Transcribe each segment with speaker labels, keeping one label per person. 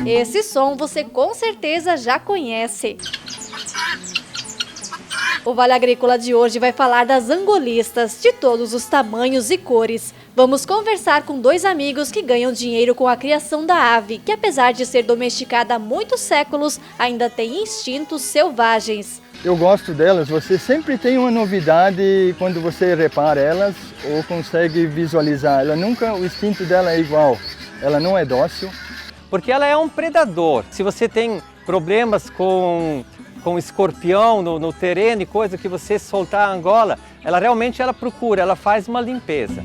Speaker 1: Esse som você com certeza já conhece. O Vale Agrícola de hoje vai falar das angolistas, de todos os tamanhos e cores. Vamos conversar com dois amigos que ganham dinheiro com a criação da ave, que apesar de ser domesticada há muitos séculos, ainda tem instintos selvagens.
Speaker 2: Eu gosto delas, você sempre tem uma novidade quando você repara elas ou consegue visualizar. Ela nunca, o instinto dela é igual, ela não é dócil.
Speaker 3: Porque ela é um predador. Se você tem problemas com escorpião no terreno e coisa que você soltar a angola, ela realmente procura, ela faz uma limpeza.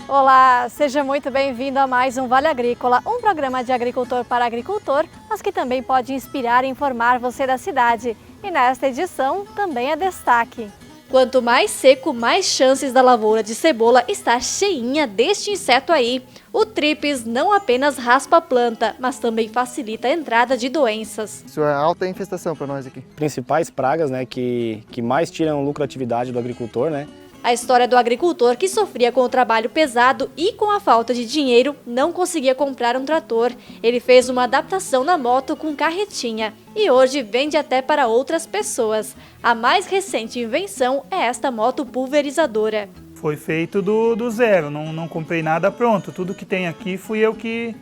Speaker 1: Olá, seja muito bem-vindo a mais um Vale Agrícola, um programa de agricultor para agricultor, mas que também pode inspirar e informar você da cidade. E nesta edição também é destaque. Quanto mais seco, mais chances da lavoura de cebola estar cheinha deste inseto aí. O Trips não apenas raspa a planta, mas também facilita a entrada de doenças.
Speaker 4: Isso é alta infestação para nós aqui.
Speaker 5: Principais pragas, né, que mais tiram lucratividade do agricultor, né?
Speaker 1: A história do agricultor que sofria com o trabalho pesado e com a falta de dinheiro não conseguia comprar um trator. Ele fez uma adaptação na moto com carretinha e hoje vende até para outras pessoas. A mais recente invenção é esta moto pulverizadora.
Speaker 6: Foi feito do zero, não comprei nada pronto. Tudo que tem aqui fui eu que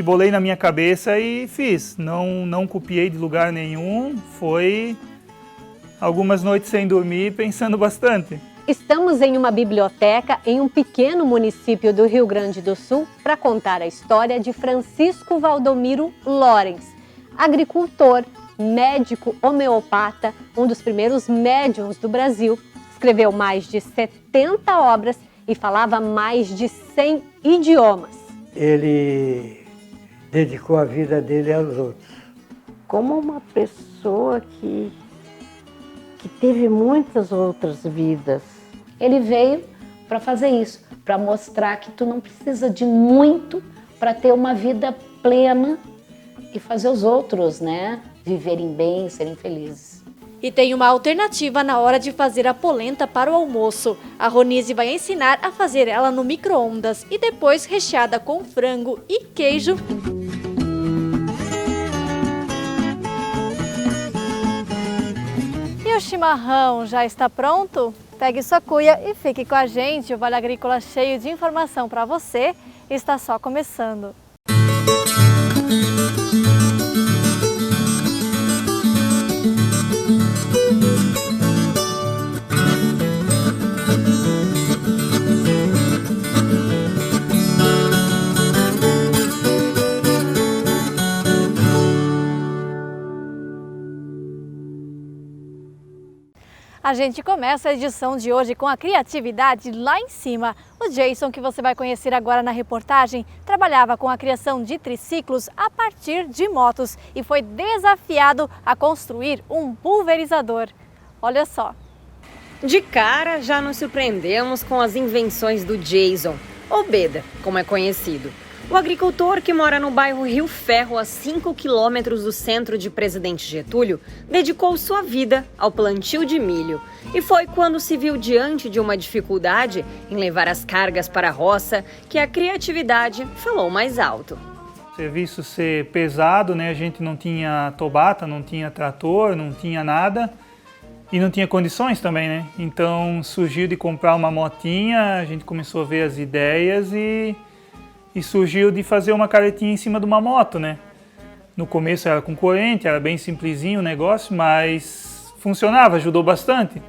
Speaker 6: bolei na minha cabeça e fiz. Não copiei de lugar nenhum, foi algumas noites sem dormir pensando bastante.
Speaker 7: Estamos em uma biblioteca em um pequeno município do Rio Grande do Sul para contar a história de Francisco Valdomiro Lorenz, agricultor, médico homeopata, um dos primeiros médiuns do Brasil. Escreveu mais de 70 obras e falava mais de 100 idiomas.
Speaker 8: Ele dedicou a vida dele aos outros.
Speaker 9: Como uma pessoa que teve muitas outras vidas. Ele veio para fazer isso, para mostrar que tu não precisa de muito para ter uma vida plena e fazer os outros, né, viverem bem, serem felizes.
Speaker 1: E tem uma alternativa na hora de fazer a polenta para o almoço. A Ronise vai ensinar a fazer ela no micro-ondas e depois recheada com frango e queijo. E o chimarrão já está pronto? Pegue sua cuia e fique com a gente. O Vale Agrícola cheio de informação para você está só começando. A gente começa a edição de hoje com a criatividade lá em cima. O Jason, que você vai conhecer agora na reportagem, trabalhava com a criação de triciclos a partir de motos e foi desafiado a construir um pulverizador. Olha só.
Speaker 10: De cara, já nos surpreendemos com as invenções do Jason, ou Beda, como é conhecido. O agricultor que mora no bairro Rio Ferro, a 5 quilômetros do centro de Presidente Getúlio, dedicou sua vida ao plantio de milho. E foi quando se viu diante de uma dificuldade em levar as cargas para a roça que a criatividade falou mais alto.
Speaker 6: O serviço ser pesado, né? A gente não tinha tobata, não tinha trator, não tinha nada e não tinha condições também, né? Então surgiu de comprar uma motinha, a gente começou a ver as ideias e surgiu de fazer uma carretinha em cima de uma moto, né? No começo era com corrente, era bem simplesinho o negócio, mas funcionava, ajudou bastante.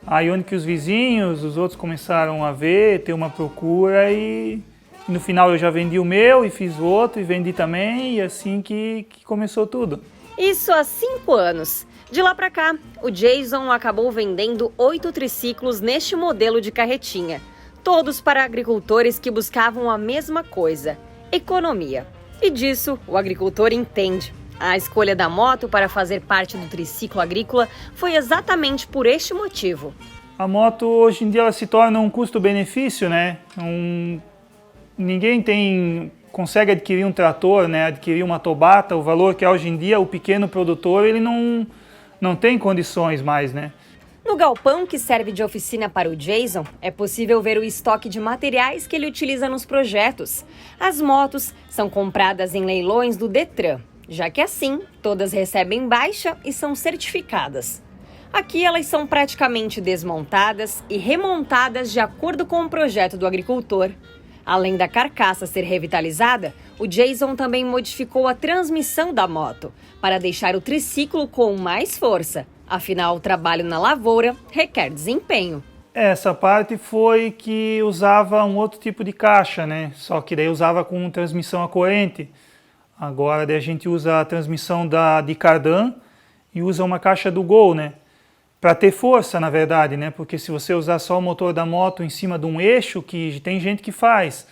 Speaker 6: Aí onde que os vizinhos, os outros começaram a ver, ter uma procura e no final eu já vendi o meu e fiz o outro e vendi também e assim que começou tudo.
Speaker 10: Isso há 5 anos. De lá para cá, o Jason acabou vendendo 8 triciclos neste modelo de carretinha. Todos para agricultores que buscavam a mesma coisa, economia. E disso o agricultor entende. A escolha da moto para fazer parte do triciclo agrícola foi exatamente por este motivo.
Speaker 6: A moto hoje em dia ela se torna um custo-benefício, né? Ninguém consegue adquirir um trator, né? Adquirir uma tobata, o valor que é hoje em dia o pequeno produtor ele não tem condições mais, né?
Speaker 10: No No galpão que serve de oficina para o Jason, é possível ver o estoque de materiais que ele utiliza nos projetos. As motos são compradas em leilões do Detran, já que assim todas recebem baixa e são certificadas. Aqui elas são praticamente desmontadas e remontadas de acordo com o projeto do agricultor. Além da carcaça ser revitalizada, o Jason também modificou a transmissão da moto para deixar o triciclo com mais força. Afinal, o trabalho na lavoura requer desempenho.
Speaker 6: Essa parte foi que usava um outro tipo de caixa, né? Só que daí usava com transmissão a corrente. Agora daí a gente usa a transmissão de cardan e usa uma caixa do Gol, né? Para ter força, na verdade, né? Porque se você usar só o motor da moto em cima de um eixo, que tem gente que faz,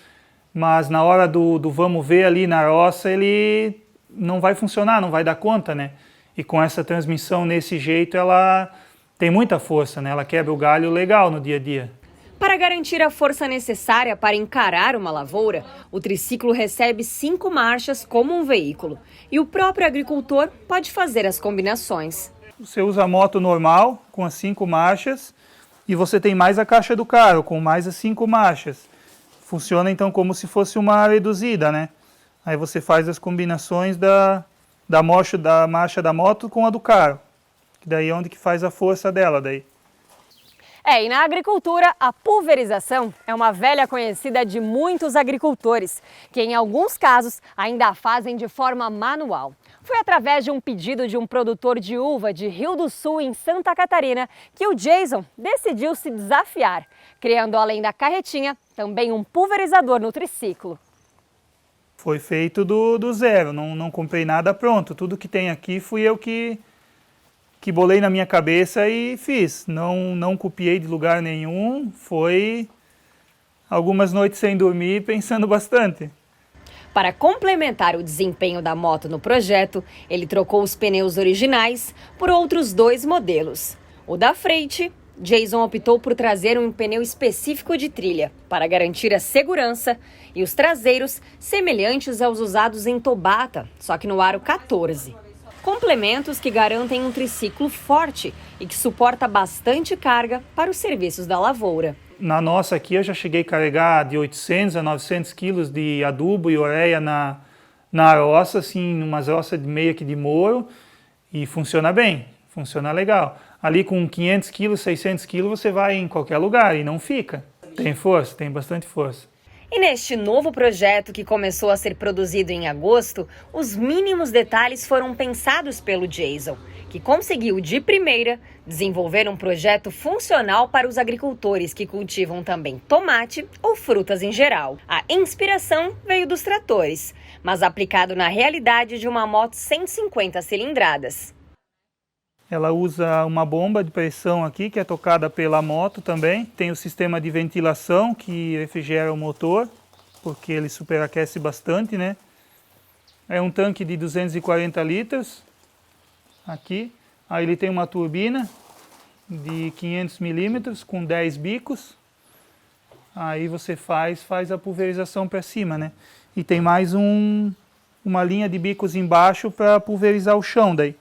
Speaker 6: mas na hora do vamos ver ali na roça, ele não vai funcionar, não vai dar conta, né? E com essa transmissão nesse jeito, ela tem muita força, né? Ela quebra o galho legal no dia a dia.
Speaker 10: Para garantir a força necessária para encarar uma lavoura, o triciclo recebe 5 marchas como um veículo. E o próprio agricultor pode fazer as combinações.
Speaker 6: Você usa a moto normal, com as 5 marchas, e você tem mais a caixa do carro, com mais as 5 marchas. Funciona então como se fosse uma reduzida, né? Aí você faz as combinações da marcha da moto com a do carro. Daí é onde que faz a força dela daí.
Speaker 10: E na agricultura, a pulverização é uma velha conhecida de muitos agricultores, que em alguns casos ainda a fazem de forma manual. Foi através de um pedido de um produtor de uva de Rio do Sul, em Santa Catarina, que o Jason decidiu se desafiar, criando além da carretinha, também um pulverizador no triciclo.
Speaker 6: Foi feito do zero, não comprei nada pronto. Tudo que tem aqui fui eu que bolei na minha cabeça e fiz. Não copiei de lugar nenhum, foi algumas noites sem dormir pensando bastante.
Speaker 10: Para complementar o desempenho da moto no projeto, ele trocou os pneus originais por outros 2 modelos. O da frente, Jason optou por trazer um pneu específico de trilha para garantir a segurança, e os traseiros semelhantes aos usados em Tobata, só que no aro 14. Complementos que garantem um triciclo forte e que suporta bastante carga para os serviços da lavoura.
Speaker 6: Na nossa aqui eu já cheguei a carregar de 800 a 900 quilos de adubo e ureia na roça, assim, numas roças meio que de moro, e funciona bem, funciona legal. Ali com 500 quilos, 600 quilos você vai em qualquer lugar e não fica. Tem força, tem bastante força.
Speaker 10: E neste novo projeto, que começou a ser produzido em agosto, os mínimos detalhes foram pensados pelo Jason, que conseguiu de primeira desenvolver um projeto funcional para os agricultores que cultivam também tomate ou frutas em geral. A inspiração veio dos tratores, mas aplicado na realidade de uma moto 150 cilindradas.
Speaker 6: Ela usa uma bomba de pressão aqui, que é tocada pela moto também. Tem o sistema de ventilação, que refrigera o motor, porque ele superaquece bastante, né? É um tanque de 240 litros, aqui. Aí ele tem uma turbina de 500 milímetros, com 10 bicos. Aí você faz a pulverização para cima, né? E tem mais uma linha de bicos embaixo para pulverizar o chão daí.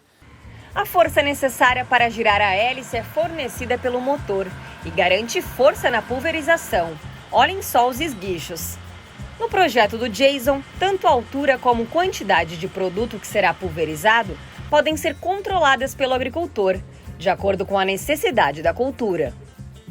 Speaker 10: A força necessária para girar a hélice é fornecida pelo motor e garante força na pulverização. Olhem só os esguichos. No projeto do Jason, tanto a altura como quantidade de produto que será pulverizado podem ser controladas pelo agricultor, de acordo com a necessidade da cultura.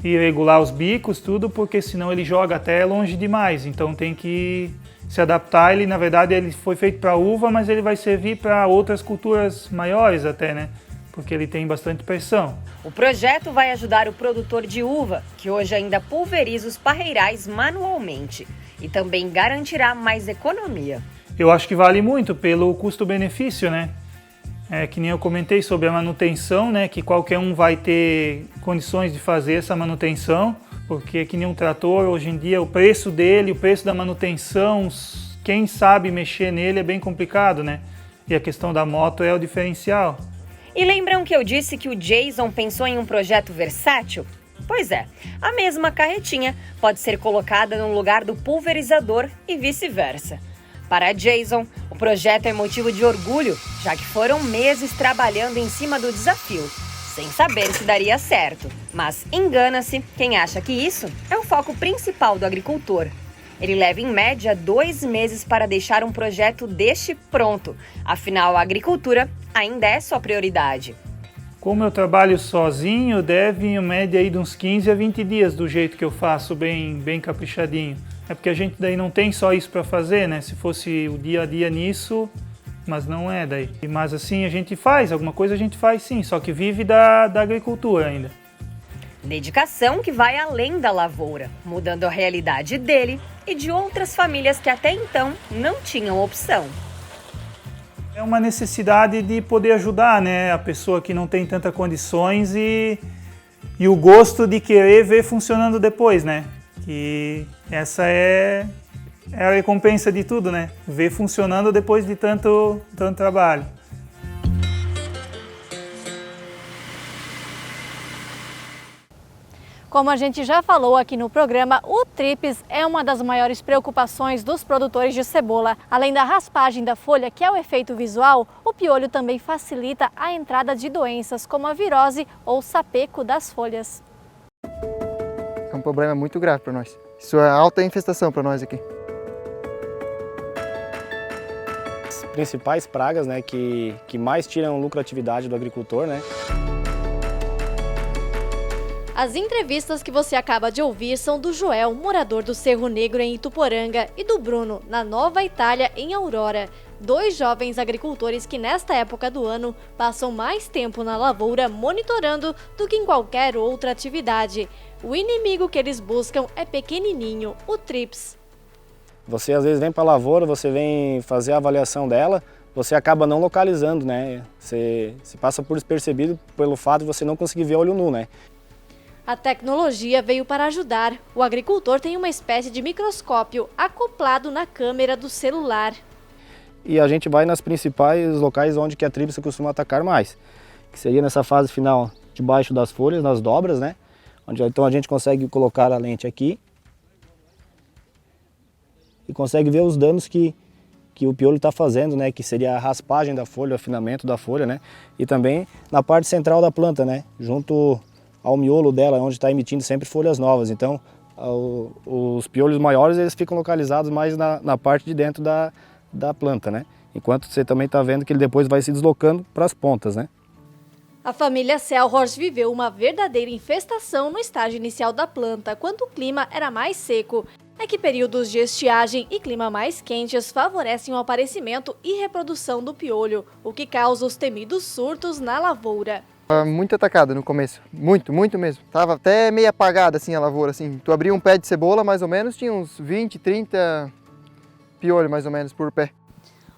Speaker 6: E regular os bicos, tudo, porque senão ele joga até longe demais, então tem que se adaptar. Ele, na verdade, ele foi feito para uva, mas ele vai servir para outras culturas maiores até, né? Porque ele tem bastante pressão.
Speaker 10: O projeto vai ajudar o produtor de uva, que hoje ainda pulveriza os parreirais manualmente, e também garantirá mais economia.
Speaker 6: Eu acho que vale muito pelo custo-benefício, né? Que nem eu comentei sobre a manutenção, né? Que qualquer um vai ter condições de fazer essa manutenção, porque que nem um trator, hoje em dia, o preço dele, o preço da manutenção, quem sabe mexer nele é bem complicado, né? E a questão da moto é o diferencial.
Speaker 10: E lembram que eu disse que o Jason pensou em um projeto versátil? Pois é, a mesma carretinha pode ser colocada no lugar do pulverizador e vice-versa. Para Jason, o projeto é motivo de orgulho, já que foram meses trabalhando em cima do desafio, sem saber se daria certo. Mas engana-se quem acha que isso é o foco principal do agricultor. Ele leva, em média, 2 meses para deixar um projeto deste pronto. Afinal, a agricultura ainda é sua prioridade.
Speaker 6: Como eu trabalho sozinho, deve em média aí de uns 15 a 20 dias, do jeito que eu faço, bem caprichadinho. É porque a gente daí não tem só isso para fazer, né? Se fosse o dia a dia nisso, mas não é daí. Mas assim, a gente faz, alguma coisa a gente faz sim, só que vive da agricultura ainda.
Speaker 10: Dedicação que vai além da lavoura, mudando a realidade dele e de outras famílias que até então não tinham opção.
Speaker 6: É uma necessidade de poder ajudar, né, a pessoa que não tem tantas condições e o gosto de querer ver funcionando depois, né? Que essa é a recompensa de tudo, né? Ver funcionando depois de tanto trabalho.
Speaker 1: Como a gente já falou aqui no programa, o TRIPS é uma das maiores preocupações dos produtores de cebola. Além da raspagem da folha, que é o efeito visual, o piolho também facilita a entrada de doenças como a virose ou sapeco das folhas.
Speaker 4: É um problema muito grave para nós. Isso é alta infestação para nós aqui.
Speaker 5: As principais pragas, né, que mais tiram lucratividade do agricultor, né?
Speaker 1: As entrevistas que você acaba de ouvir são do Joel, morador do Cerro Negro em Ituporanga, e do Bruno, na Nova Itália, em Aurora. 2 jovens agricultores que nesta época do ano passam mais tempo na lavoura monitorando do que em qualquer outra atividade. O inimigo que eles buscam é pequenininho, o TRIPS.
Speaker 5: Você às vezes vem para a lavoura, você vem fazer a avaliação dela, você acaba não localizando, né? Você passa por despercebido pelo fato de você não conseguir ver olho nu, né?
Speaker 1: A tecnologia veio para ajudar. O agricultor tem uma espécie de microscópio acoplado na câmera do celular.
Speaker 5: E a gente vai nas principais locais onde que a TRIPS costuma atacar mais, que seria nessa fase final, debaixo das folhas, nas dobras, né? Então a gente consegue colocar a lente aqui e consegue ver os danos que o piolho está fazendo, né? Que seria a raspagem da folha, o afinamento da folha, né? E também na parte central da planta, né? Junto ao miolo dela, onde está emitindo sempre folhas novas. Então, os piolhos maiores eles ficam localizados mais na parte de dentro da planta, né? Enquanto você também está vendo que ele depois vai se deslocando para as pontas, né?
Speaker 1: A família Selhorst viveu uma verdadeira infestação no estágio inicial da planta, quando o clima era mais seco. É que períodos de estiagem e clima mais quentes favorecem o aparecimento e reprodução do piolho, o que causa os temidos surtos na lavoura.
Speaker 4: Muito atacada no começo, muito mesmo. Tava até meio apagada assim a lavoura, assim. Tu abria um pé de cebola, mais ou menos, tinha uns 20, 30 piolhos mais ou menos por pé.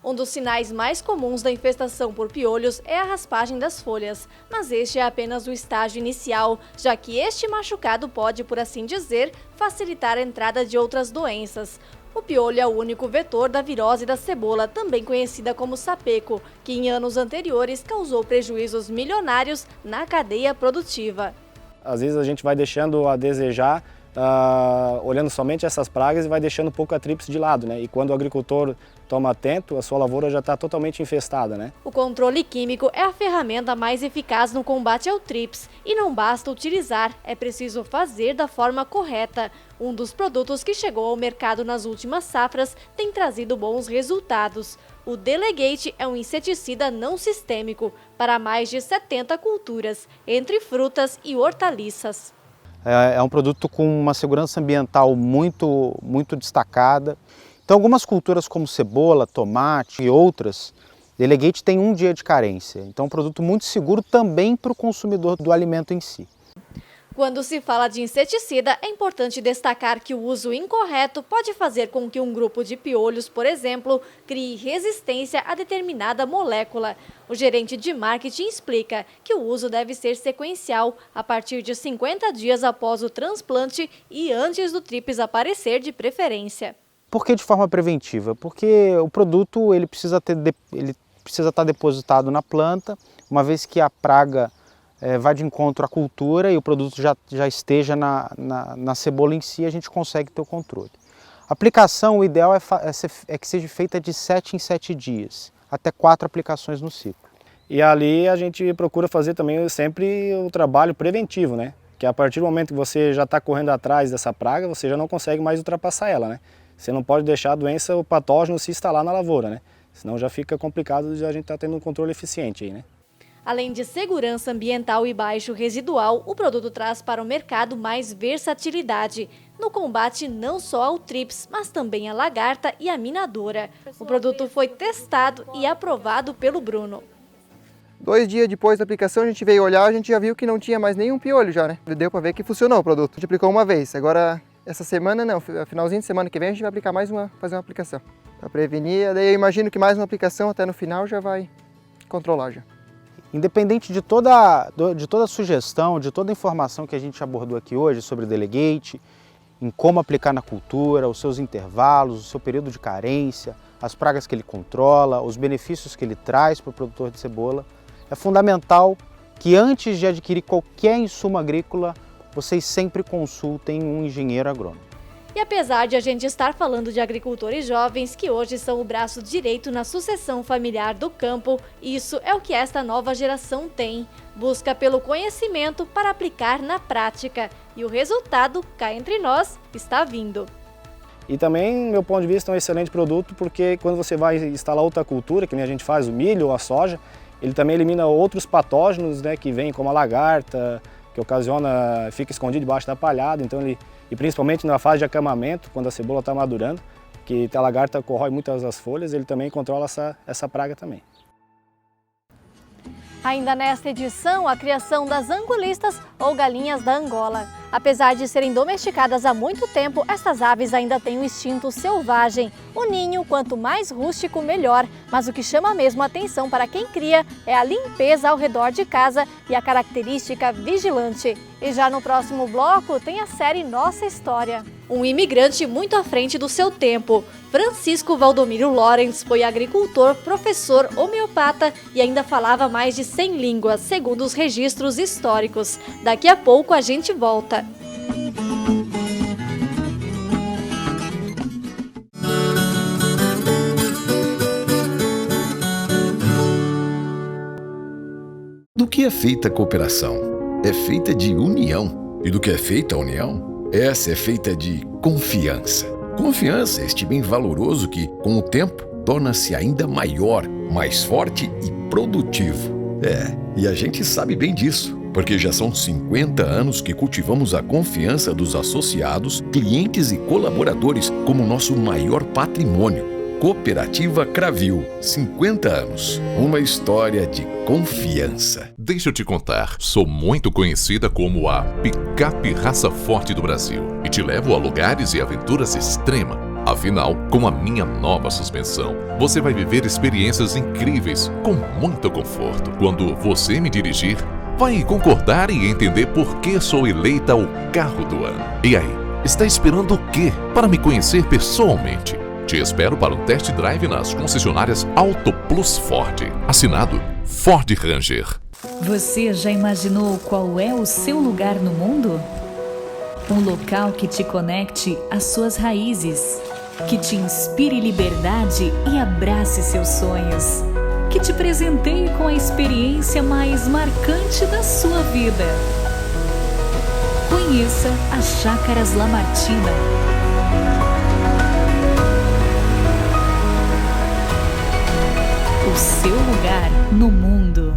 Speaker 1: Um dos sinais mais comuns da infestação por piolhos é a raspagem das folhas, mas este é apenas o estágio inicial, já que este machucado pode, por assim dizer, facilitar a entrada de outras doenças. O piolho é o único vetor da virose da cebola, também conhecida como sapeco, que em anos anteriores causou prejuízos milionários na cadeia produtiva.
Speaker 5: Às vezes a gente vai deixando a desejar, olhando somente essas pragas e vai deixando um pouco a TRIPS de lado, né? E quando o agricultor toma atento, a sua lavoura já está totalmente infestada, né?
Speaker 1: O controle químico é a ferramenta mais eficaz no combate ao TRIPS e não basta utilizar, é preciso fazer da forma correta. Um dos produtos que chegou ao mercado nas últimas safras tem trazido bons resultados. O Delegate é um inseticida não sistêmico para mais de 70 culturas, entre frutas e hortaliças.
Speaker 11: É um produto com uma segurança ambiental muito destacada. Então, algumas culturas como cebola, tomate e outras, Delegate tem 1 dia de carência. Então, é um produto muito seguro também para o consumidor do alimento em si.
Speaker 1: Quando se fala de inseticida, é importante destacar que o uso incorreto pode fazer com que um grupo de piolhos, por exemplo, crie resistência a determinada molécula. O gerente de marketing explica que o uso deve ser sequencial, a partir de 50 dias após o transplante e antes do TRIPS aparecer de preferência.
Speaker 11: Por que de forma preventiva? Porque o produto ele precisa estar depositado na planta, uma vez que a praga vai de encontro à cultura e o produto já esteja na cebola em si, a gente consegue ter o controle. A aplicação, o ideal é que seja feita de 7 em 7 dias, até 4 aplicações no ciclo.
Speaker 5: E ali a gente procura fazer também sempre o trabalho preventivo, né? Que a partir do momento que você já está correndo atrás dessa praga, você já não consegue mais ultrapassar ela, né? Você não pode deixar a doença, o patógeno se instalar na lavoura, né? Senão já fica complicado de a gente estar tendo um controle eficiente aí, né?
Speaker 1: Além de segurança ambiental e baixo residual, o produto traz para o mercado mais versatilidade no combate não só ao trips, mas também à lagarta e à minadora. O produto foi testado e aprovado pelo Bruno.
Speaker 4: 2 dias depois da aplicação a gente veio olhar, a gente já viu que não tinha mais nenhum piolho já, né? Deu para ver que funcionou o produto. A gente aplicou uma vez, agora essa semana não, finalzinho de semana que vem a gente vai aplicar fazer uma aplicação. Para prevenir, daí eu imagino que mais uma aplicação até no final já vai controlar já.
Speaker 11: Independente de toda a sugestão, de toda a informação que a gente abordou aqui hoje sobre o Delegate, em como aplicar na cultura, os seus intervalos, o seu período de carência, as pragas que ele controla, os benefícios que ele traz para o produtor de cebola, é fundamental que antes de adquirir qualquer insumo agrícola, vocês sempre consultem um engenheiro agrônomo.
Speaker 1: E apesar de a gente estar falando de agricultores jovens que hoje são o braço direito na sucessão familiar do campo, isso é o que esta nova geração tem. Busca pelo conhecimento para aplicar na prática. E o resultado, cá entre nós, está vindo.
Speaker 5: E também, do meu ponto de vista, é um excelente produto porque quando você vai instalar outra cultura, que nem a gente faz o milho ou a soja, ele também elimina outros patógenos, né, que vêm como a lagarta, que fica escondido debaixo da palhada, então e principalmente na fase de acamamento, quando a cebola está madurando, que a lagarta corrói muitas das folhas, ele também controla essa praga também.
Speaker 1: Ainda nesta edição, a criação das angulistas ou galinhas da Angola. Apesar de serem domesticadas há muito tempo, estas aves ainda têm um instinto selvagem. O ninho, quanto mais rústico, melhor. Mas o que chama mesmo a atenção para quem cria é a limpeza ao redor de casa e a característica vigilante. E já no próximo bloco tem a série Nossa História. Um imigrante muito à frente do seu tempo. Francisco Valdomiro Lorenz foi agricultor, professor, homeopata e ainda falava mais de 100 línguas, segundo os registros históricos. Daqui a pouco a gente volta.
Speaker 12: Do que é feita a cooperação? É feita de união. E do que é feita a união? Essa é feita de confiança. Confiança é este bem valoroso que, com o tempo, torna-se ainda maior, mais forte e produtivo. E a gente sabe bem disso, porque já são 50 anos que cultivamos a confiança dos associados, clientes e colaboradores como nosso maior patrimônio. Cooperativa Cravil, 50 anos. Uma história de confiança.
Speaker 13: Deixa eu te contar, sou muito conhecida como a picape raça forte do Brasil e te levo a lugares e aventuras extremas. Afinal, com a minha nova suspensão, você vai viver experiências incríveis com muito conforto. Quando você me dirigir, vai concordar e entender por que sou eleita o carro do ano. E aí, está esperando o quê para me conhecer pessoalmente? Te espero para um test drive nas concessionárias Auto Plus Ford. Assinado Ford Ranger.
Speaker 14: Você já imaginou qual é o seu lugar no mundo? Um local que te conecte às suas raízes, que te inspire liberdade e abrace seus sonhos, que te presenteie com a experiência mais marcante da sua vida. Conheça as Chácaras Lamartina. O seu lugar no mundo.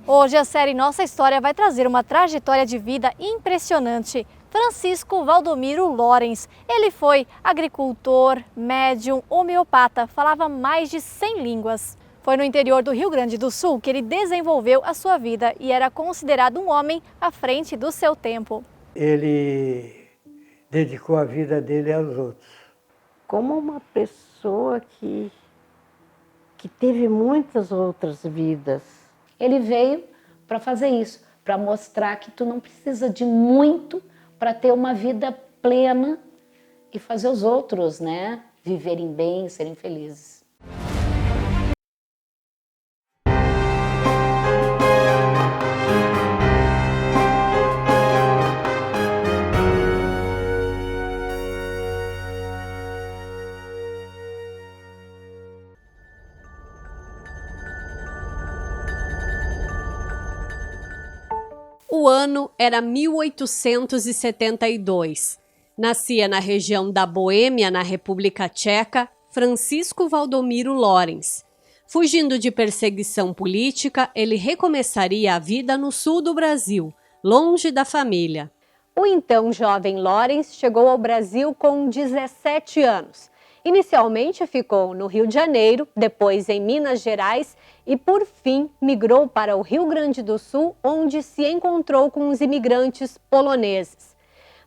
Speaker 1: Hoje a série Nossa História vai trazer uma trajetória de vida impressionante. Francisco Valdomiro Lorenz. Ele foi agricultor, médium, homeopata, falava mais de 100 línguas. Foi no interior do Rio Grande do Sul que ele desenvolveu a sua vida e era considerado um homem à frente do seu tempo.
Speaker 8: Ele dedicou a vida dele aos outros.
Speaker 9: Como uma pessoa que teve muitas outras vidas. Ele veio para fazer isso, para mostrar que tu não precisa de muito para ter uma vida plena e fazer os outros, né, viverem bem, serem felizes.
Speaker 7: O ano era 1872. Nascia na região da Boêmia, na República Tcheca, Francisco Valdomiro Lorenz. Fugindo de perseguição política, ele recomeçaria a vida no sul do Brasil, longe da família. O então jovem Lorenz chegou ao Brasil com 17 anos. Inicialmente ficou no Rio de Janeiro, depois em Minas Gerais e, por fim, migrou para o Rio Grande do Sul, onde se encontrou com os imigrantes poloneses.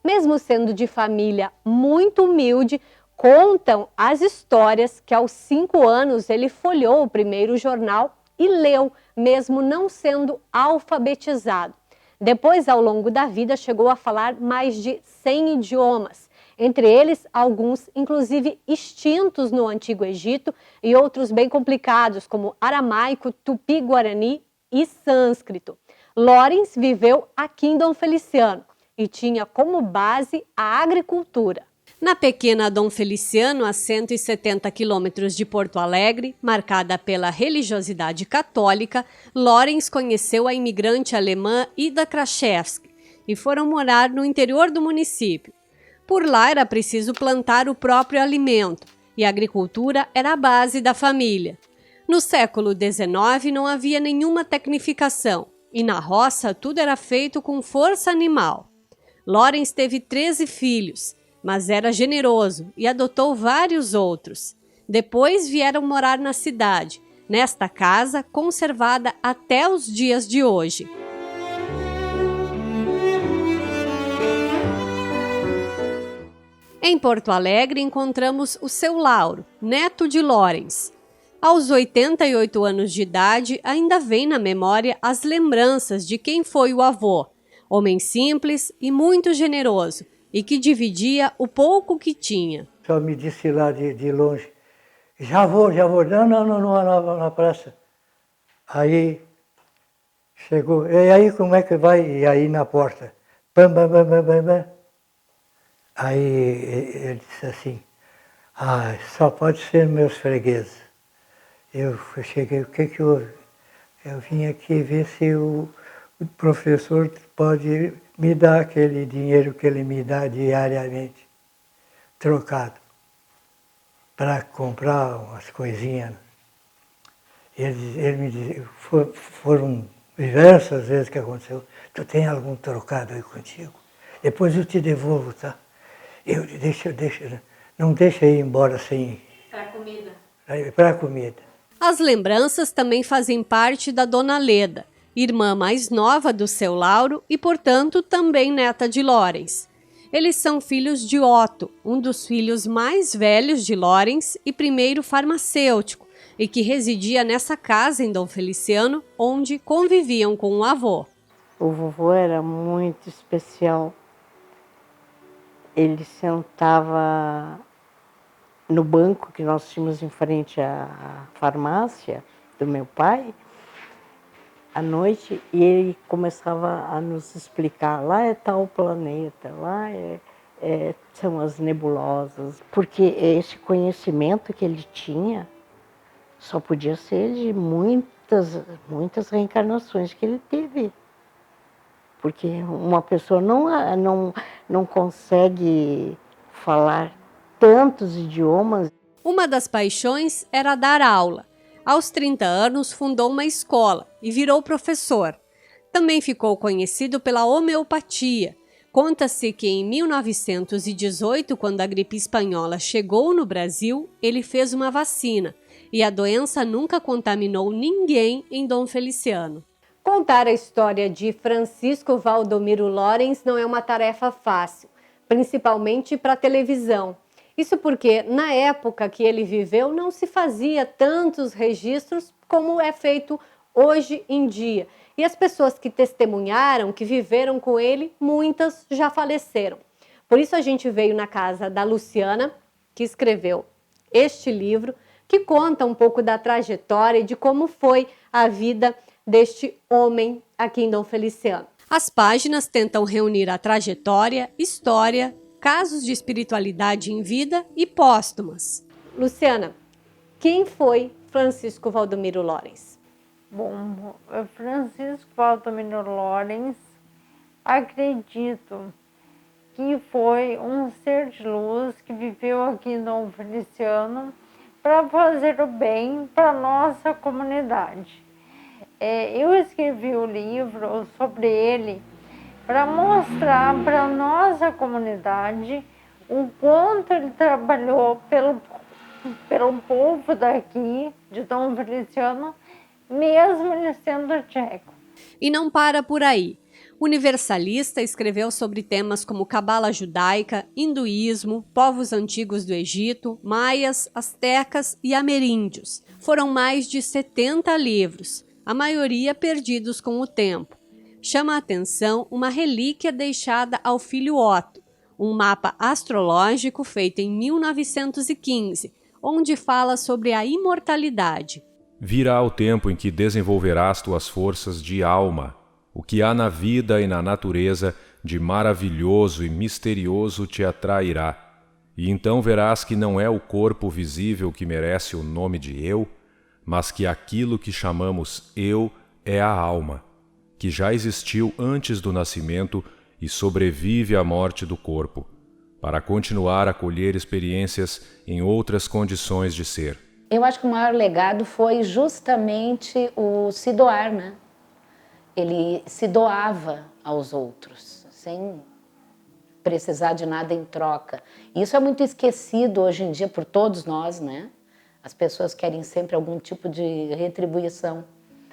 Speaker 7: Mesmo sendo de família muito humilde, contam as histórias que aos 5 anos ele folheou o primeiro jornal e leu, mesmo não sendo alfabetizado. Depois, ao longo da vida, chegou a falar mais de 100 idiomas. Entre eles, alguns inclusive extintos no Antigo Egito e outros bem complicados, como aramaico, tupi-guarani e sânscrito. Lorenz viveu aqui em Dom Feliciano e tinha como base a agricultura. Na pequena Dom Feliciano, a 170 quilômetros de Porto Alegre, marcada pela religiosidade católica, Lorenz conheceu a imigrante alemã Ida Kraszewski e foram morar no interior do município. Por lá era preciso plantar o próprio alimento e a agricultura era a base da família. No século XIX não havia nenhuma tecnificação e na roça tudo era feito com força animal. Lorenz teve 13 filhos, mas era generoso e adotou vários outros. Depois vieram morar na cidade, nesta casa conservada até os dias de hoje. Em Porto Alegre encontramos o seu Lauro, neto de Lorenz. Aos 88 anos de idade, ainda vem na memória as lembranças de quem foi o avô, homem simples e muito generoso, e que dividia o pouco que tinha.
Speaker 8: Só me disse lá de longe, já vou, não, na praça. Aí chegou, e aí como é que vai? E aí na porta, bam. Aí ele disse assim, só pode ser meus fregueses. Eu cheguei, o que houve? Eu vim aqui ver se o professor pode me dar aquele dinheiro que ele me dá diariamente, trocado, para comprar umas coisinhas. Ele me disse, foram diversas vezes que aconteceu, tu tem algum trocado aí contigo? Depois eu te devolvo, tá? Não deixa ir embora sem...
Speaker 7: Para comida.
Speaker 8: Para comida.
Speaker 7: As lembranças também fazem parte da Dona Leda, irmã mais nova do seu Lauro e, portanto, também neta de Lorenz. Eles são filhos de Otto, um dos filhos mais velhos de Lorenz e primeiro farmacêutico, e que residia nessa casa em Dom Feliciano, onde conviviam com o avô.
Speaker 9: O vovô era muito especial. Ele sentava no banco que nós tínhamos em frente à farmácia do meu pai, à noite, e ele começava a nos explicar, lá é tal planeta, lá são as nebulosas, porque esse conhecimento que ele tinha só podia ser de muitas reencarnações que ele teve. Porque uma pessoa não consegue falar tantos idiomas.
Speaker 7: Uma das paixões era dar aula. Aos 30 anos, fundou uma escola e virou professor. Também ficou conhecido pela homeopatia. Conta-se que em 1918, quando a gripe espanhola chegou no Brasil, ele fez uma vacina e a doença nunca contaminou ninguém em Dom Feliciano. Contar a história de Francisco Valdomiro Lorenz não é uma tarefa fácil, principalmente para a televisão. Isso porque, na época que ele viveu, não se fazia tantos registros como é feito hoje em dia. E as pessoas que testemunharam, que viveram com ele, muitas já faleceram. Por isso a gente veio na casa da Luciana, que escreveu este livro, que conta um pouco da trajetória e de como foi a vida deste homem aqui em Dom Feliciano. As páginas tentam reunir a trajetória, história, casos de espiritualidade em vida e póstumas. Luciana, quem foi Francisco Valdomiro Lorenz?
Speaker 15: Bom, Francisco Valdomiro Lorenz acredito que foi um ser de luz que viveu aqui em Dom Feliciano para fazer o bem para a nossa comunidade. Eu escrevi o livro sobre ele para mostrar para a nossa comunidade o quanto ele trabalhou pelo povo daqui, de Dom Feliciano, mesmo ele sendo tcheco.
Speaker 7: E não para por aí. O Universalista escreveu sobre temas como cabala judaica, hinduísmo, povos antigos do Egito, maias, astecas e ameríndios. Foram mais de 70 livros, a maioria perdidos com o tempo. Chama a atenção uma relíquia deixada ao filho Otto, um mapa astrológico feito em 1915, onde fala sobre a imortalidade.
Speaker 16: Virá o tempo em que desenvolverás tuas forças de alma. O que há na vida e na natureza de maravilhoso e misterioso te atrairá. E então verás que não é o corpo visível que merece o nome de eu, mas que aquilo que chamamos eu é a alma, que já existiu antes do nascimento e sobrevive à morte do corpo, para continuar a colher experiências em outras condições de ser.
Speaker 9: Eu acho que o maior legado foi justamente o se doar, né? Ele se doava aos outros, sem precisar de nada em troca. Isso é muito esquecido hoje em dia por todos nós, né? As pessoas querem sempre algum tipo de retribuição.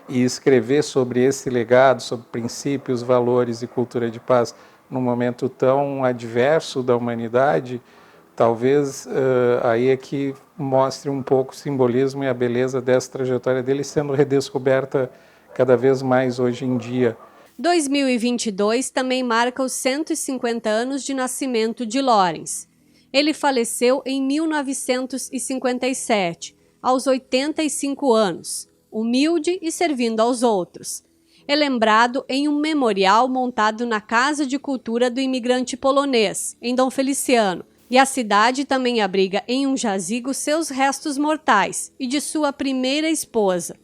Speaker 17: E escrever sobre esse legado, sobre princípios, valores e cultura de paz, num momento tão adverso da humanidade, talvez aí é que mostre um pouco o simbolismo e a beleza dessa trajetória dele sendo redescoberta cada vez mais hoje em dia.
Speaker 7: 2022 também marca os 150 anos de nascimento de Lawrence. Ele faleceu em 1957, aos 85 anos, humilde e servindo aos outros. É lembrado em um memorial montado na Casa de Cultura do Imigrante Polonês, em Dom Feliciano, e a cidade também abriga em um jazigo seus restos mortais e de sua primeira esposa.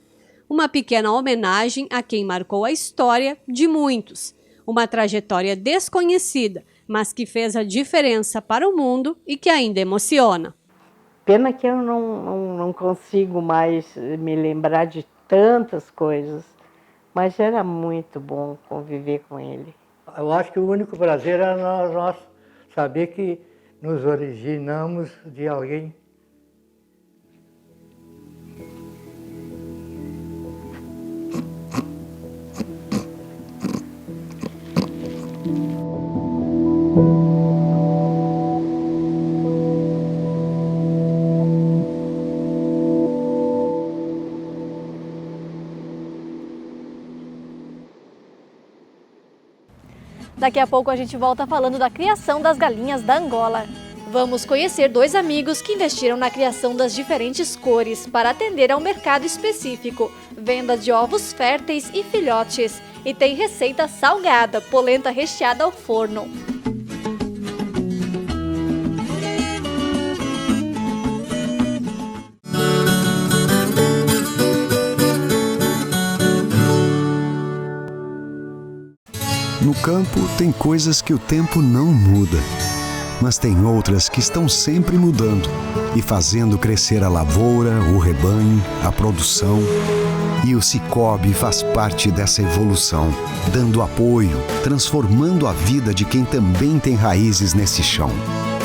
Speaker 7: Uma pequena homenagem a quem marcou a história de muitos. Uma trajetória desconhecida, mas que fez a diferença para o mundo e que ainda emociona.
Speaker 18: Pena que eu não consigo mais me lembrar de tantas coisas, mas era muito bom conviver com ele.
Speaker 8: Eu acho que o único prazer era nós saber que nos originamos de alguém.
Speaker 1: Daqui a pouco a gente volta falando da criação das galinhas da Angola. Vamos conhecer dois amigos que investiram na criação das diferentes cores para atender a um mercado específico, venda de ovos férteis e filhotes. E tem receita salgada, polenta recheada ao forno.
Speaker 19: No campo, tem coisas que o tempo não muda, mas tem outras que estão sempre mudando e fazendo crescer a lavoura, o rebanho, a produção. E o Sicoob faz parte dessa evolução, dando apoio, transformando a vida de quem também tem raízes nesse chão.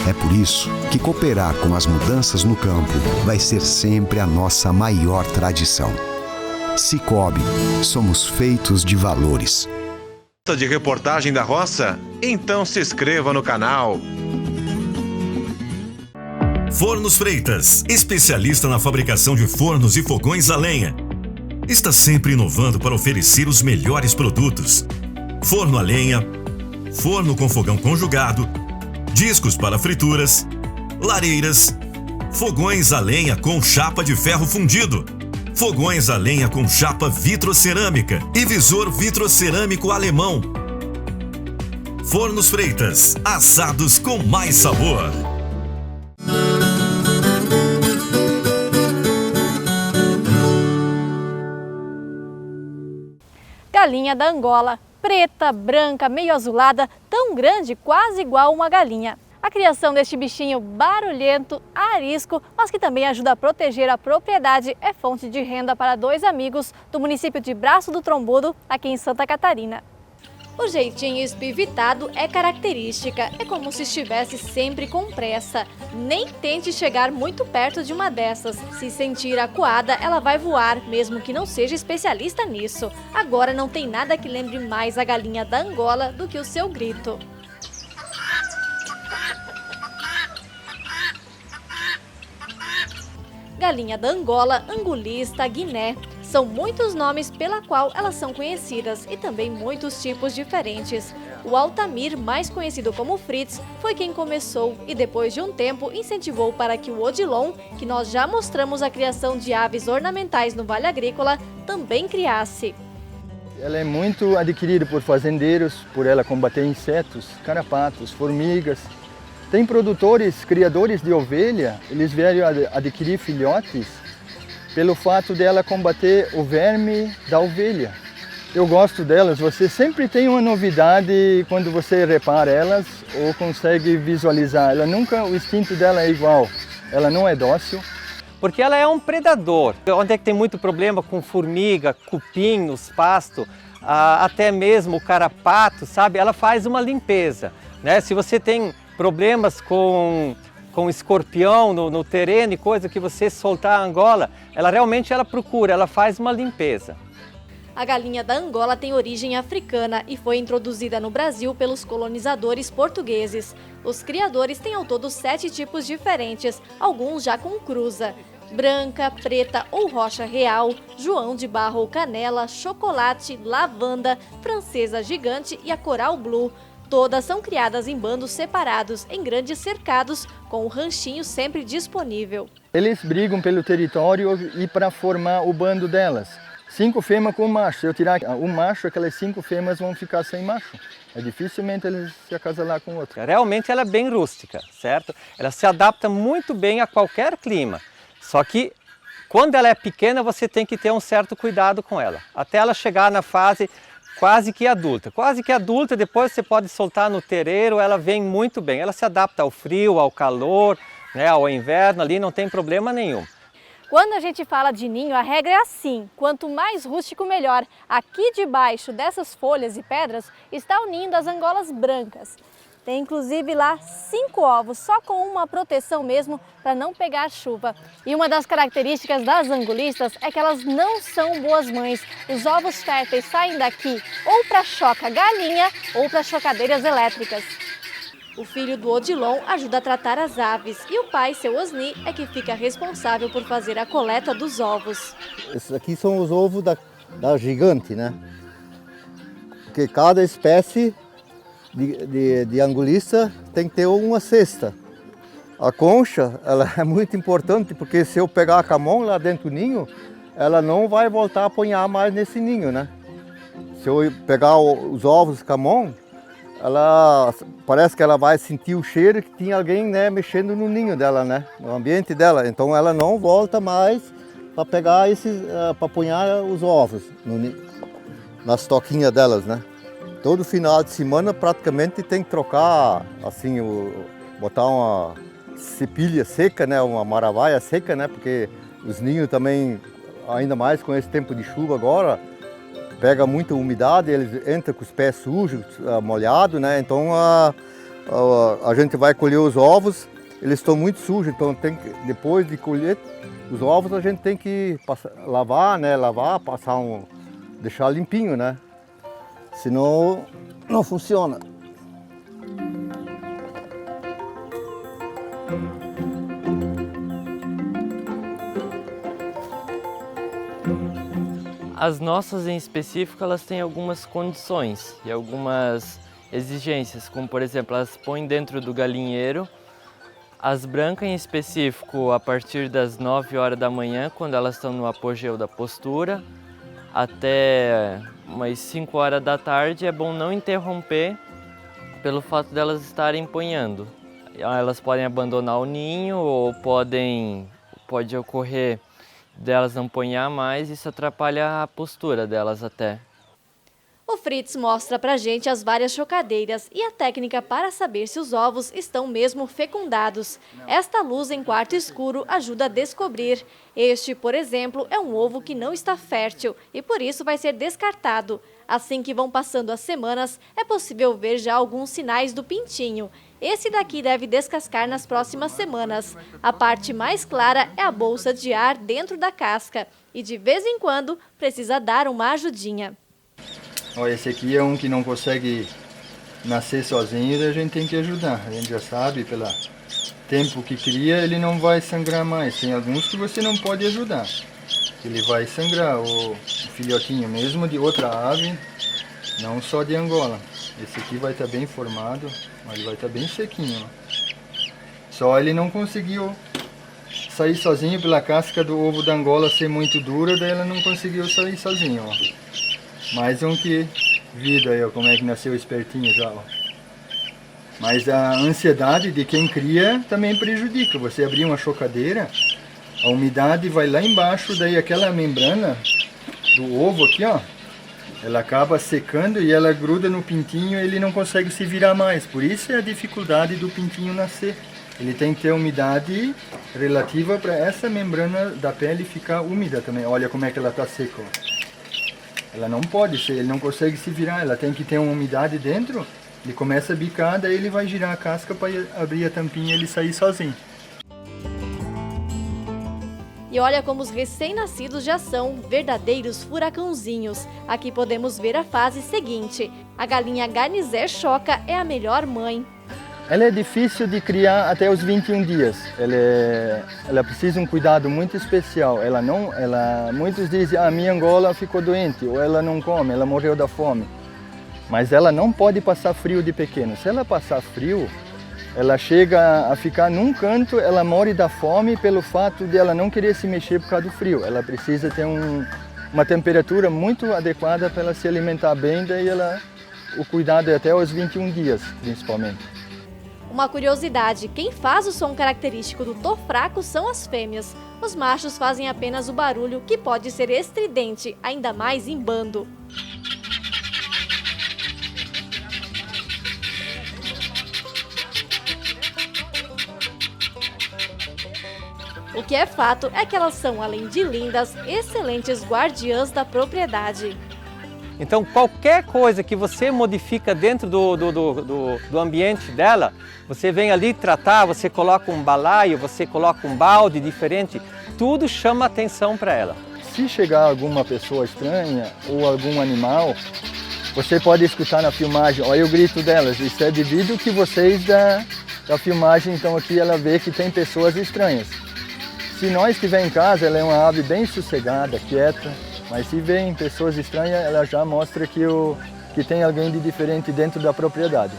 Speaker 19: É por isso que cooperar com as mudanças no campo vai ser sempre a nossa maior tradição. Sicoob, somos feitos de valores.
Speaker 20: De reportagem da roça? Então se inscreva no canal.
Speaker 21: Fornos Freitas, especialista na fabricação de fornos e fogões a lenha. Está sempre inovando para oferecer os melhores produtos. Forno a lenha, forno com fogão conjugado, discos para frituras, lareiras, fogões a lenha com chapa de ferro fundido, fogões a lenha com chapa vitrocerâmica e visor vitrocerâmico alemão. Fornos Freitas, assados com mais sabor.
Speaker 1: Galinha da Angola. preta, branca, meio azulada, tão grande, quase igual uma galinha. A criação deste bichinho barulhento, arisco, mas que também ajuda a proteger a propriedade, é fonte de renda para 2 amigos do município de Braço do Trombudo, aqui em Santa Catarina. O jeitinho espivitado é característica, é como se estivesse sempre com pressa. Nem tente chegar muito perto de uma dessas. Se sentir acuada, ela vai voar, mesmo que não seja especialista nisso. Agora não tem nada que lembre mais a galinha da Angola do que o seu grito. Galinha da Angola, angulista, guiné. São muitos nomes pela qual elas são conhecidas e também muitos tipos diferentes. O Altamir, mais conhecido como Fritz, foi quem começou e depois de um tempo incentivou para que o Odilon, que nós já mostramos a criação de aves ornamentais no Vale Agrícola, também criasse.
Speaker 2: Ela é muito adquirida por fazendeiros, por ela combater insetos, carrapatos, formigas. Tem produtores, criadores de ovelha, eles vieram adquirir filhotes pelo fato dela combater o verme da ovelha. Eu gosto delas, você sempre tem uma novidade quando você repara elas ou consegue visualizar. O instinto dela é igual, ela não é dócil.
Speaker 3: Porque ela é um predador. Onde é que tem muito problema com formiga, cupinhos, pasto, até mesmo o carrapato, sabe? Ela faz uma limpeza, né? Se você tem problemas com escorpião no terreno e coisa que você soltar a Angola, ela realmente procura, ela faz uma limpeza.
Speaker 1: A galinha da Angola tem origem africana e foi introduzida no Brasil pelos colonizadores portugueses. Os criadores têm ao todo 7 tipos diferentes, alguns já com cruza. Branca, preta ou rocha real, João de barro ou canela, chocolate, lavanda, francesa gigante e a coral blue. Todas são criadas em bandos separados, em grandes cercados, com o ranchinho sempre disponível.
Speaker 2: Eles brigam pelo território e para formar o bando delas. 5 fêmeas com um macho. Se eu tirar um macho, aquelas 5 fêmeas vão ficar sem macho. Dificilmente eles se acasalar com outro.
Speaker 3: Realmente ela é bem rústica, certo? Ela se adapta muito bem a qualquer clima. Só que quando ela é pequena, você tem que ter um certo cuidado com ela. Até ela chegar na fase quase que adulta. Quase que adulta, depois você pode soltar no terreiro, ela vem muito bem. Ela se adapta ao frio, ao calor, né, ao inverno, ali não tem problema nenhum.
Speaker 1: Quando a gente fala de ninho, a regra é assim, quanto mais rústico melhor. Aqui debaixo dessas folhas e pedras está o ninho das angolas brancas. Tem inclusive lá 5 ovos, só com uma proteção mesmo para não pegar chuva. E uma das características das angulistas é que elas não são boas mães. Os ovos férteis saem daqui ou para choca galinha ou para chocadeiras elétricas. O filho do Odilon ajuda a tratar as aves e o pai, seu Osni, é que fica responsável por fazer a coleta dos ovos.
Speaker 22: Esses aqui são os ovos da gigante, né? Porque cada espécie de angulista tem que ter uma cesta. A concha, ela é muito importante porque se eu pegar a camão lá dentro do ninho, ela não vai voltar a apanhar mais nesse ninho, né? Se eu pegar os ovos camão, ela parece que ela vai sentir o cheiro que tinha alguém, né, mexendo no ninho dela, né, no ambiente dela. Então ela não volta mais para pegar para apanhar os ovos nas toquinhas delas, né. Todo final de semana praticamente tem que trocar, assim, botar uma cepilha seca, né, uma maravaia seca, né, porque os ninhos também, ainda mais com esse tempo de chuva agora, pega muita umidade, eles entram com os pés sujos, molhados, né? Então a gente vai colher os ovos, eles estão muito sujos, então depois de colher os ovos a gente tem que lavar, né? Deixar limpinho, né? Senão não funciona.
Speaker 23: As nossas em específico, elas têm algumas condições e algumas exigências, como por exemplo, elas põem dentro do galinheiro. As brancas em específico, a partir das 9 horas da manhã, quando elas estão no apogeu da postura, até umas 5 horas da tarde, é bom não interromper pelo fato delas estarem ponhando. Elas podem abandonar o ninho ou pode ocorrer delas não ponhar mais, isso atrapalha a postura delas até.
Speaker 1: O Fritz mostra pra gente as várias chocadeiras e a técnica para saber se os ovos estão mesmo fecundados. Esta luz em quarto escuro ajuda a descobrir. Este, por exemplo, é um ovo que não está fértil e por isso vai ser descartado. Assim que vão passando as semanas, é possível ver já alguns sinais do pintinho. Esse daqui deve descascar nas próximas semanas. A parte mais clara é a bolsa de ar dentro da casca e de vez em quando precisa dar uma ajudinha.
Speaker 2: Ó, esse aqui é um que não consegue nascer sozinho e a gente tem que ajudar. A gente já sabe, pelo tempo que cria, ele não vai sangrar mais. Tem alguns que você não pode ajudar. Ele vai sangrar, o filhotinho mesmo de outra ave, não só de Angola. Esse aqui vai estar bem formado, mas ele vai estar bem sequinho. Só ele não conseguiu sair sozinho pela casca do ovo da Angola ser muito dura, daí ela não conseguiu sair sozinho. Ó. Mais um que vida aí, ó, como é que nasceu espertinho já. Ó. Mas a ansiedade de quem cria também prejudica. Você abrir uma chocadeira, a umidade vai lá embaixo, daí aquela membrana do ovo aqui, ó, ela acaba secando e ela gruda no pintinho e ele não consegue se virar mais. Por isso é a dificuldade do pintinho nascer. Ele tem que ter umidade relativa para essa membrana da pele ficar úmida também. Olha como é que ela está seca. Ela não pode ser, ele não consegue se virar. Ela tem que ter uma umidade dentro. Ele começa a bicar, daí ele vai girar a casca para abrir a tampinha e ele sair sozinho.
Speaker 1: E olha como os recém-nascidos já são verdadeiros furacãozinhos. Aqui podemos ver a fase seguinte. A galinha garnizé choca é a melhor mãe.
Speaker 2: Ela é difícil de criar até os 21 dias. Ela precisa de um cuidado muito especial. Muitos dizem, a minha Angola ficou doente, ou ela não come, ela morreu da fome. Mas ela não pode passar frio de pequeno. Se ela passar frio, ela chega a ficar num canto, ela morre da fome pelo fato de ela não querer se mexer por causa do frio. Ela precisa ter uma temperatura muito adequada para ela se alimentar bem, daí o cuidado é até os 21 dias, principalmente.
Speaker 1: Uma curiosidade, quem faz o som característico do tofraco são as fêmeas. Os machos fazem apenas o barulho, que pode ser estridente, ainda mais em bando. O que é fato é que elas são, além de lindas, excelentes guardiãs da propriedade.
Speaker 3: Então, qualquer coisa que você modifica dentro do ambiente dela, você vem ali tratar, você coloca um balaio, você coloca um balde diferente, tudo chama atenção para ela.
Speaker 2: Se chegar alguma pessoa estranha ou algum animal, você pode escutar na filmagem, olha o grito delas, isso é devido que vocês da filmagem, então aqui ela vê que tem pessoas estranhas. Se nós estiver em casa, ela é uma ave bem sossegada, quieta, mas se vem pessoas estranhas, ela já mostra que tem alguém de diferente dentro da propriedade.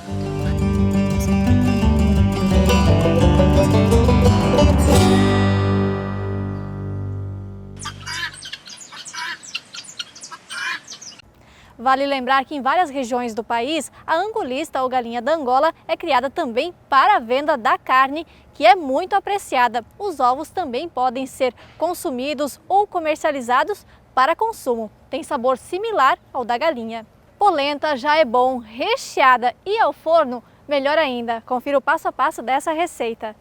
Speaker 1: Vale lembrar que em várias regiões do país, a angolista ou galinha da Angola é criada também para a venda da carne, que é muito apreciada. Os ovos também podem ser consumidos ou comercializados para consumo. Tem sabor similar ao da galinha. Polenta já é bom, recheada e ao forno, melhor ainda. Confira o passo a passo dessa receita.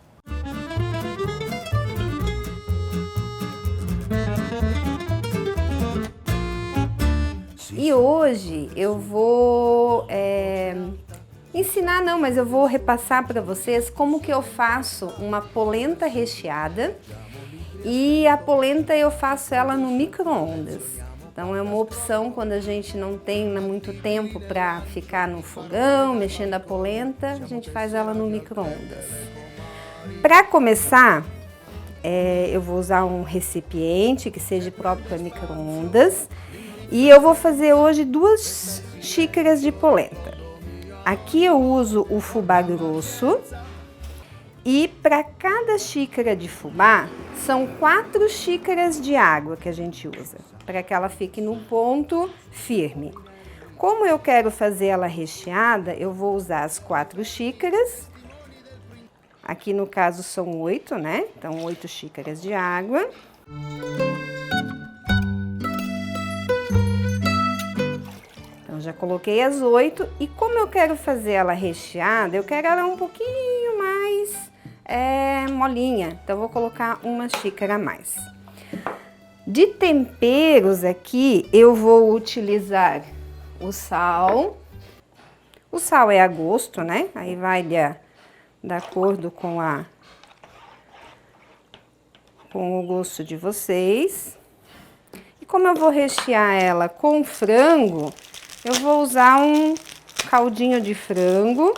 Speaker 4: E hoje eu vou ensinar, mas eu vou repassar para vocês como que eu faço uma polenta recheada. E a polenta eu faço ela no micro-ondas. Então é uma opção quando a gente não tem muito tempo para ficar no fogão, mexendo a polenta, a gente faz ela no micro-ondas. Para começar, eu vou usar um recipiente que seja próprio para micro-ondas. E eu vou fazer hoje 2 xícaras de polenta. Aqui eu uso o fubá grosso e para cada xícara de fubá são 4 xícaras de água que a gente usa, para que ela fique no ponto firme. Como eu quero fazer ela recheada, eu vou usar as 4 xícaras. Aqui no caso são 8, né? Então 8 xícaras de água. já coloquei as 8 e como eu quero fazer ela recheada, eu quero ela um pouquinho mais molinha, então vou colocar uma xícara a mais. De temperos aqui, eu vou utilizar o sal. O sal é a gosto, né? Aí vai de acordo com o gosto de vocês. E como eu vou rechear ela com frango, eu vou usar um caldinho de frango.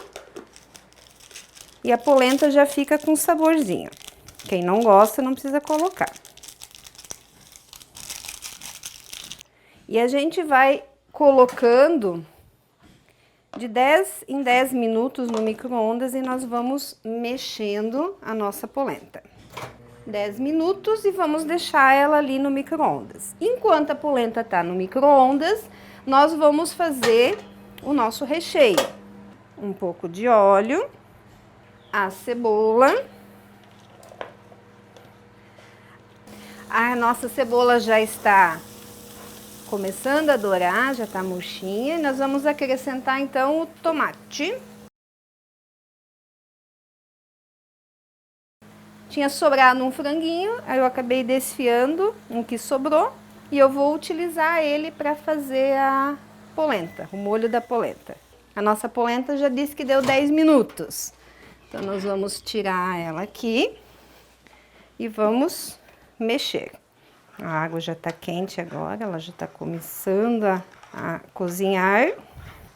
Speaker 4: E a polenta já fica com saborzinho. Quem não gosta não precisa colocar. E a gente vai colocando de 10 em 10 minutos no micro-ondas e nós vamos mexendo a nossa polenta. 10 minutos e vamos deixar ela ali no micro-ondas. Enquanto a polenta tá no micro-ondas, nós vamos fazer o nosso recheio. Um pouco de óleo, a cebola. A nossa cebola já está começando a dourar, já tá murchinha. E nós vamos acrescentar então o tomate. Tinha sobrado um franguinho, aí eu acabei desfiando um que sobrou e eu vou utilizar ele para fazer a polenta, o molho da polenta. A nossa polenta já disse que deu 10 minutos. Então nós vamos tirar ela aqui e vamos mexer. A água já está quente agora, ela já está começando a cozinhar.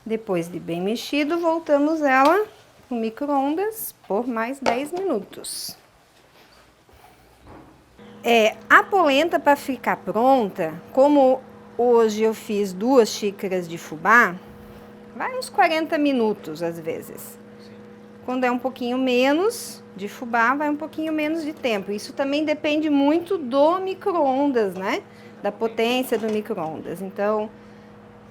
Speaker 4: Depois de bem mexido, voltamos ela no micro-ondas por mais 10 minutos. A polenta para ficar pronta, como hoje eu fiz 2 xícaras de fubá, vai uns 40 minutos às vezes. Quando é um pouquinho menos de fubá, vai um pouquinho menos de tempo. Isso também depende muito do micro-ondas, né? Da potência do micro-ondas. Então,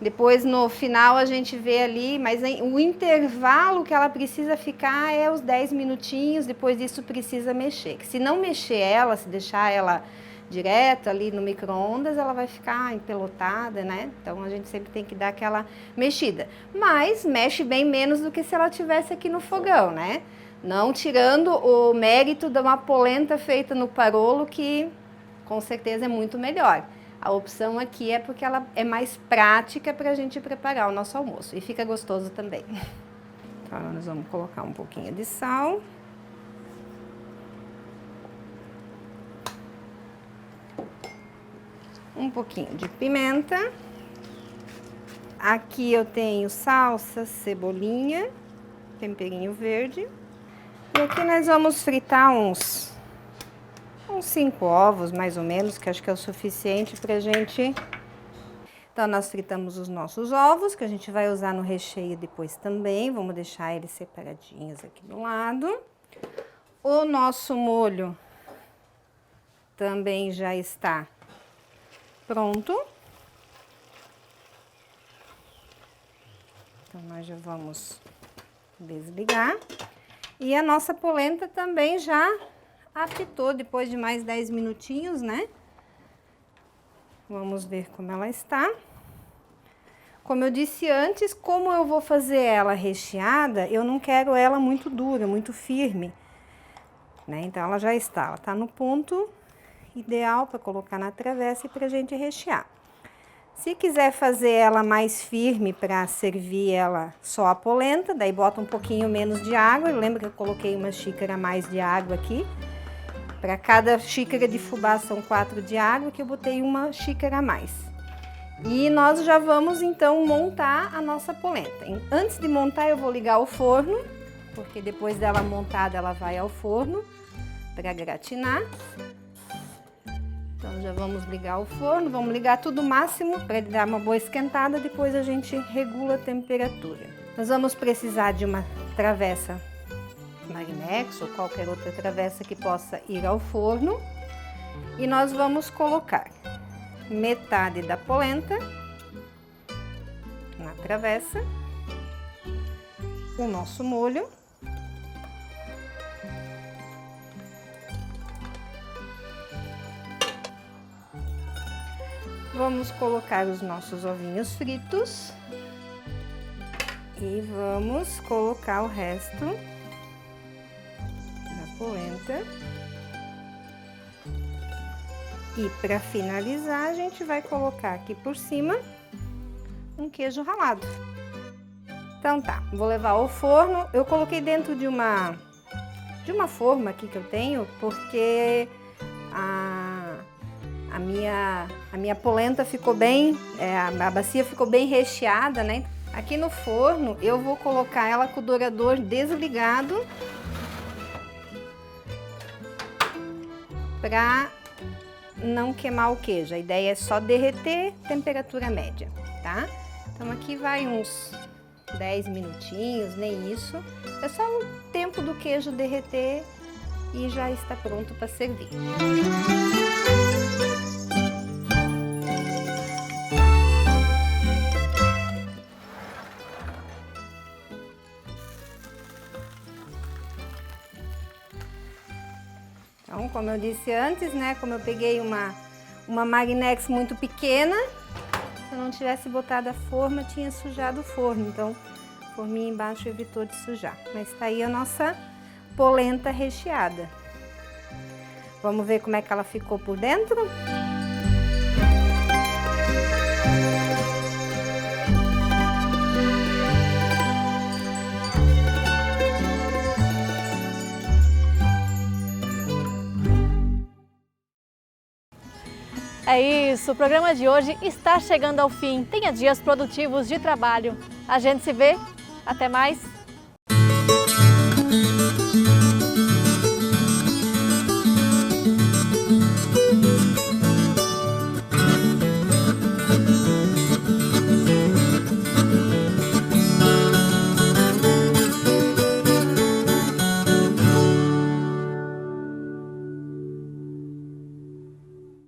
Speaker 4: depois no final a gente vê ali, mas o intervalo que ela precisa ficar é os 10 minutinhos, depois disso precisa mexer. Se não mexer ela, se deixar ela direto ali no micro-ondas, ela vai ficar empelotada, né? Então a gente sempre tem que dar aquela mexida. Mas mexe bem menos do que se ela tivesse aqui no fogão, né? Não tirando o mérito de uma polenta feita no parolo, que com certeza é muito melhor. A opção aqui é porque ela é mais prática para a gente preparar o nosso almoço e fica gostoso também. Então, nós vamos colocar um pouquinho de sal. Um pouquinho de pimenta. Aqui eu tenho salsa, cebolinha, temperinho verde. E aqui nós vamos fritar uns 5 ovos, mais ou menos, que acho que é o suficiente pra gente. Então, nós fritamos os nossos ovos, que a gente vai usar no recheio depois também. Vamos deixar eles separadinhos aqui do lado. O nosso molho também já está pronto. Então, nós já vamos desligar. E a nossa polenta também já apitou depois de mais 10 minutinhos, né? Vamos ver como ela está. Como eu disse antes, como eu vou fazer ela recheada, eu não quero ela muito dura, muito firme, né? Então, ela já está, ela está no ponto ideal para colocar na travessa e para a gente rechear. Se quiser fazer ela mais firme para servir ela só a polenta, daí bota um pouquinho menos de água. Lembra que eu coloquei uma xícara a mais de água aqui? Para cada xícara de fubá são 4 de água, que eu botei uma xícara a mais. E nós já vamos então montar a nossa polenta. Antes de montar eu vou ligar o forno, porque depois dela montada ela vai ao forno para gratinar. Então já vamos ligar o forno, vamos ligar tudo máximo para ele dar uma boa esquentada, depois a gente regula a temperatura. Nós vamos precisar de uma travessa Magnex ou qualquer outra travessa que possa ir ao forno. E nós vamos colocar metade da polenta na travessa, o nosso molho. Vamos colocar os nossos ovinhos fritos E vamos colocar o resto da polenta. E para finalizar, a gente vai colocar aqui por cima um queijo ralado. Então tá, vou levar ao forno. Eu coloquei dentro de uma forma aqui que eu tenho, porque a minha polenta ficou bem, a bacia ficou bem recheada, né? Aqui no forno eu vou colocar ela com o dourador desligado para não queimar o queijo. A ideia é só derreter, temperatura média, tá? Então aqui vai uns 10 minutinhos, nem isso. É só o tempo do queijo derreter e já está pronto para servir. Então, como eu disse antes, né, como eu peguei uma Magnex muito pequena, se eu não tivesse botado a forma, tinha sujado o forno. Então, a forminha embaixo evitou de sujar. Mas tá aí a nossa polenta recheada. Vamos ver como é que ela ficou por dentro?
Speaker 1: É isso, o programa de hoje está chegando ao fim. Tenha dias produtivos de trabalho. A gente se vê. Até mais.